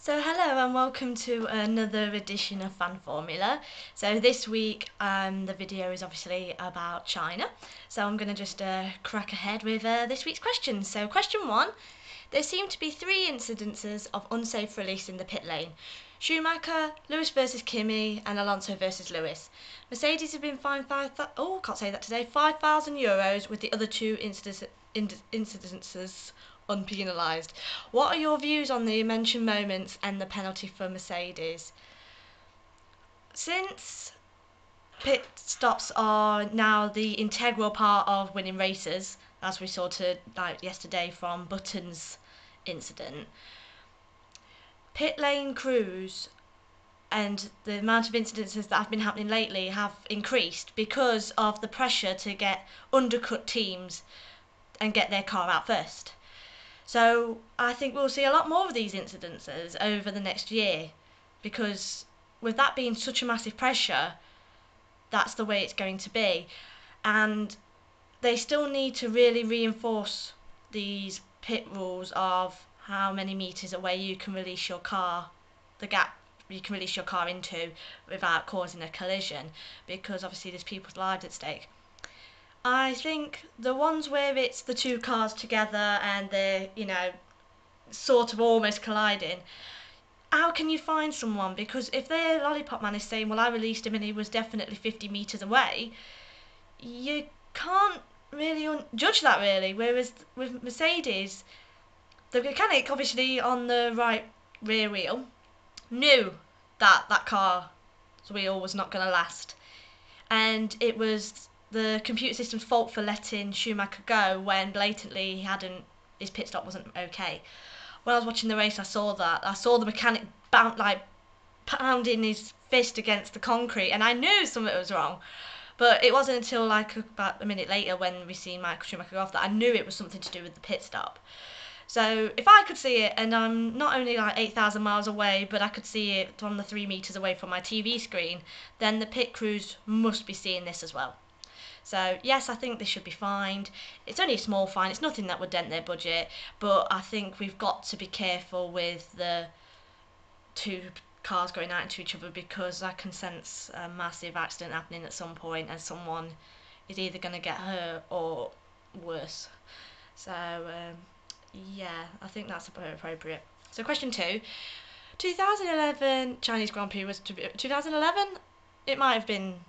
So hello and welcome to another edition of FanFormula. So this week the video is obviously about China. So I'm going to just crack ahead with this week's questions. So question 1, there seem to be 3 incidences of unsafe release in the pit lane. Schumacher, Lewis versus Kimi and Alonso versus Lewis. Mercedes have been fined €5,000 with the other 2 incidences unpenalised. What are your views on the mentioned moments and the penalty for Mercedes? Since pit stops are now the integral part of winning races, as we saw yesterday from Button's incident, pit lane crews and the amount of incidences that have been happening lately have increased because of the pressure to undercut teams and get their car out first. So I think we'll see a lot more of these incidences over the next year, because with that being such a massive pressure, that's the way it's going to be. And they still need to really reinforce these pit rules of how many meters away you can release your car, the gap you can release your car into without causing a collision, because obviously there's people's lives at stake. I think the ones where it's the 2 cars together and they're, sort of almost colliding, how can you find someone? Because if their lollipop man is saying, well, I released him and he was definitely 50 metres away, you can't really judge that really. Whereas with Mercedes, the mechanic obviously on the right rear wheel knew that car's wheel was not going to last, and it was the computer system's fault for letting Schumacher go when blatantly his pit stop wasn't okay. When I was watching the race, I saw the mechanic pounding his fist against the concrete, and I knew something was wrong. But it wasn't until about a minute later when we seen Michael Schumacher go off that I knew it was something to do with the pit stop. So if I could see it, and I'm not only 8,000 miles away, but I could see it on the 3 meters away from my TV screen, then the pit crews must be seeing this as well. So yes, I think this should be fined. It's only a small fine, it's nothing that would dent their budget, but I think we've got to be careful with the 2 cars going out into each other, because I can sense a massive accident happening at some point and someone is either going to get hurt or worse. So yeah, I think that's appropriate. So question 2, 2011 Chinese Grand Prix was 2011? It might have been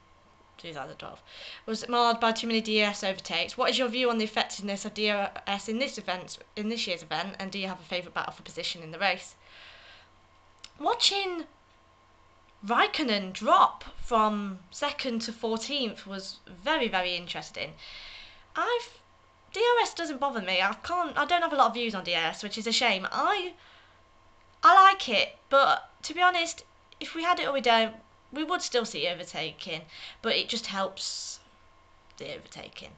2012, was marred by too many DRS overtakes. What is your view on the effectiveness of DRS in this year's event, and do you have a favourite battle for position in the race? Watching Raikkonen drop from 2nd to 14th was very, very interesting. DRS doesn't bother me. I don't have a lot of views on DRS, which is a shame. I like it, but to be honest, if we had it or we don't, we would still see overtaking, but it just helps the overtaking.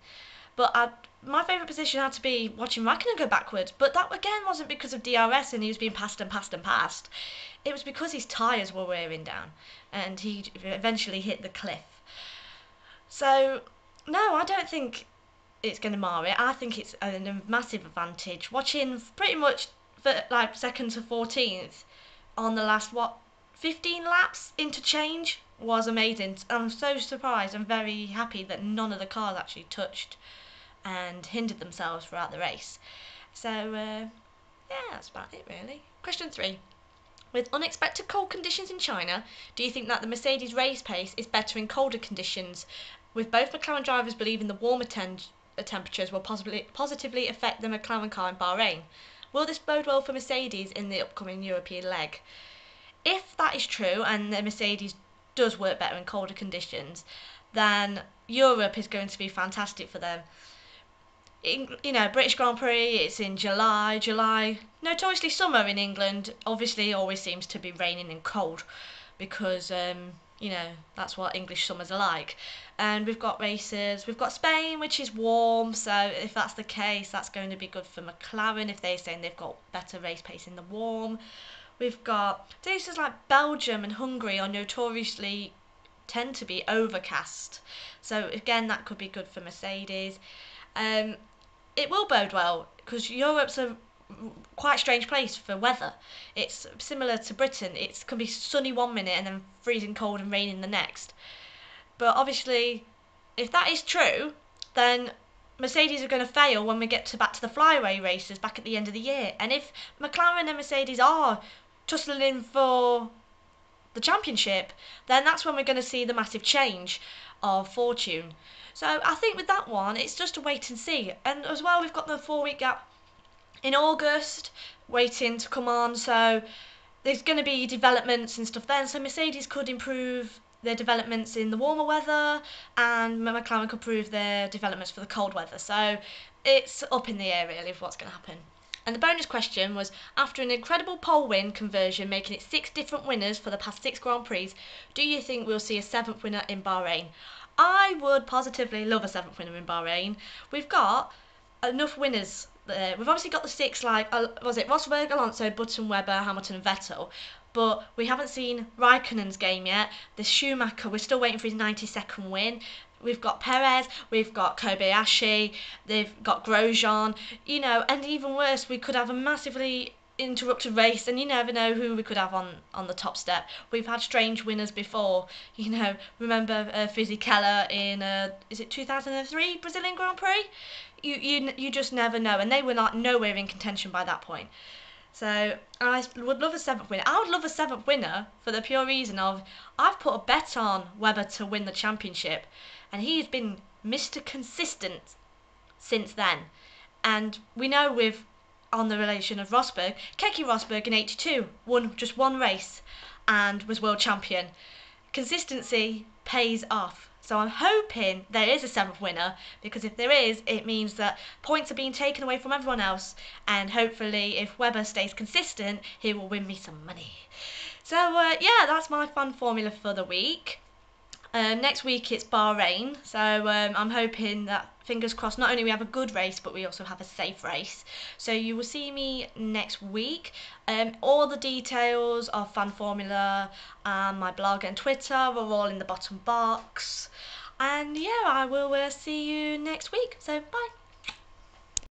But my favourite position had to be watching Raikkonen go backwards, but that again wasn't because of DRS and he was being passed and passed and passed. It was because his tyres were wearing down and he eventually hit the cliff. So no, I don't think it's going to mar it. I think it's a massive advantage. Watching pretty much 2nd to 14th on the last 15 laps interchange was amazing. I'm so surprised and very happy that none of the cars actually touched and hindered themselves throughout the race. So yeah, that's about it really. Question 3. With unexpected cold conditions in China, do you think that the Mercedes race pace is better in colder conditions, with both McLaren drivers believing the warmer temperatures will positively affect the McLaren car in Bahrain? Will this bode well for Mercedes in the upcoming European leg? If that is true and the Mercedes does work better in colder conditions, then Europe is going to be fantastic for them. British Grand Prix, it's in July, notoriously summer in England, obviously always seems to be raining and cold, because that's what English summers are like. And we've got Spain, which is warm, so if that's the case, that's going to be good for McLaren if they're saying they've got better race pace in the warm. We've got places like Belgium and Hungary are notoriously tend to be overcast, so again that could be good for Mercedes. It will bode well because Europe's a quite a strange place for weather. It's similar to Britain. It can be sunny one minute and then freezing cold and raining the next. But obviously, if that is true, then Mercedes are going to fail when we get back to the flyaway races back at the end of the year. And if McLaren and Mercedes are tussling for the championship, then that's when we're going to see the massive change of fortune. So I think with that one, it's just a wait and see. And as well, we've got the 4 week gap in August waiting to come on. So there's going to be developments and stuff then. So Mercedes could improve their developments in the warmer weather, and McLaren could improve their developments for the cold weather. So it's up in the air really of what's going to happen. And the bonus question was, after an incredible pole win conversion, making it 6 different winners for the past 6 Grand Prix, do you think we'll see a 7th winner in Bahrain? I would positively love a 7th winner in Bahrain. We've got enough winners there. We've obviously got the 6, like, was it Rosberg, Alonso, Button, Webber, Hamilton and Vettel, but we haven't seen Raikkonen's game yet. The Schumacher, we're still waiting for his 92nd win. We've got Perez, we've got Kobayashi, they've got Grosjean, and even worse, we could have a massively interrupted race, and you never know who we could have on the top step. We've had strange winners before, remember Fisichella in, is it 2003 Brazilian Grand Prix? You just never know, and they were like nowhere in contention by that point. So I would love a 7th winner. I would love a 7th winner for the pure reason of I've put a bet on Webber to win the championship, and he's been Mr. Consistent since then. And we know with on the relation of Rosberg, Keke Rosberg in '82 won just one race and was world champion. Consistency pays off. So I'm hoping there is a 7th winner, because if there is, it means that points are being taken away from everyone else, and hopefully if Webber stays consistent, he will win me some money. So yeah, that's my fun formula for the week. Next week it's Bahrain, so I'm hoping that, fingers crossed, not only we have a good race, but we also have a safe race. So you will see me next week. All the details of FanFormula and my blog and Twitter are all in the bottom box. And yeah, I will see you next week. So bye.